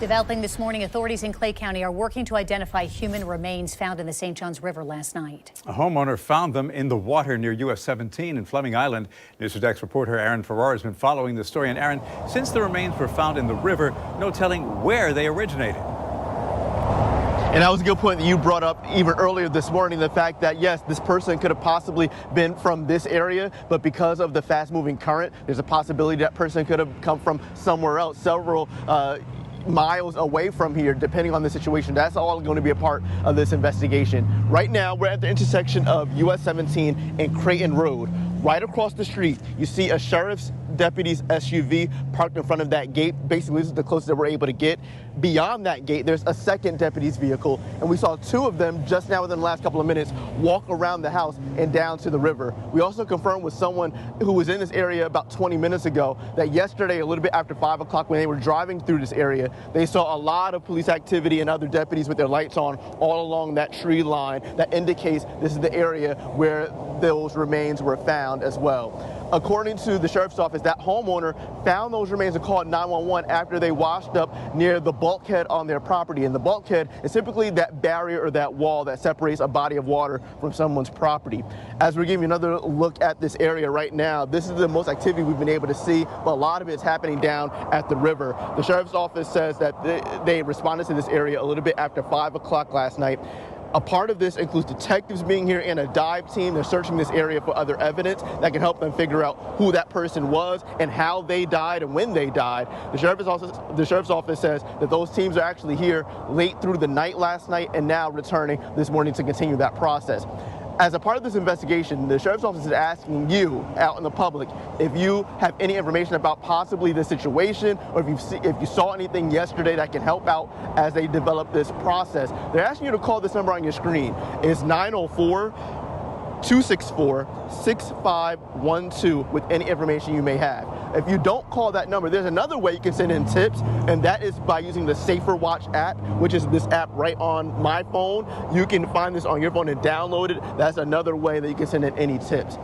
Developing this morning, authorities in Clay County are working to identify human remains found in the St. Johns River last night. A homeowner found them in the water near US 17 in Fleming Island. News 4 Jax reporter Aaron Farrar has been following the story. And Aaron, since the remains were found in the river, no telling where they originated. And that was a good point that you brought up even earlier this morning, the fact that, yes, this person could have possibly been from this area, but because of the fast-moving current, there's a possibility that person could have come from somewhere else, several miles away from here, depending on the situation. That's all going to be a part of this investigation. Right now, we're at the intersection of US 17 and Creighton Road. Right across the street, you see a sheriff's deputy's SUV parked in front of that gate. Basically, this is the closest that we're able to get. Beyond that gate, there's a second deputy's vehicle, and we saw two of them just now within the last couple of minutes walk around the house and down to the river. We also confirmed with someone who was in this area about 20 minutes ago that yesterday, a little bit after 5 o'clock, when they were driving through this area, they saw a lot of police activity and other deputies with their lights on all along that tree line. That indicates this is the area where those remains were found as well. According to the sheriff's office, that homeowner found those remains and called 911 after they washed up near the bulkhead on their property. And the bulkhead is typically that barrier or that wall that separates a body of water from someone's property. As we're giving you another look at this area right now, this is the most activity we've been able to see, but a lot of it is happening down at the river. The sheriff's office says that they responded to this area a little bit after 5 o'clock last night. A part of this includes detectives being here and a dive team. They're searching this area for other evidence that can help them figure out who that person was and how they died and when they died. The sheriff's office says that those teams are actually here late through the night last night and now returning this morning to continue that process. As a part of this investigation, the sheriff's office is asking you out in the public if you have any information about possibly the situation, or if you saw anything yesterday that can help out as they develop this process. They're asking you to call this number on your screen. It's 904-264-6512 with any information you may have. If you don't call that number, there's another way you can send in tips, and that is by using the Safer Watch app, which is this app right on my phone. You can find this on your phone and download it. That's another way that you can send in any tips.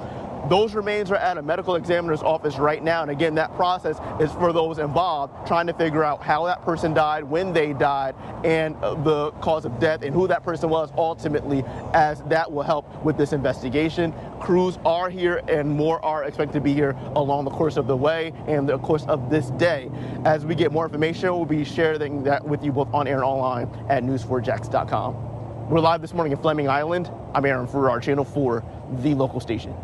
Those remains are at a medical examiner's office right now, and again, that process is for those involved trying to figure out how that person died, when they died, and the cause of death, and who that person was ultimately, as that will help with this investigation. Crews are here, and more are expected to be here along the course of the way and the course of this day. As we get more information, we'll be sharing that with you both on air and online at news4jax.com. We're live this morning in Fleming Island. I'm Aaron Farrar, Channel 4, the local station.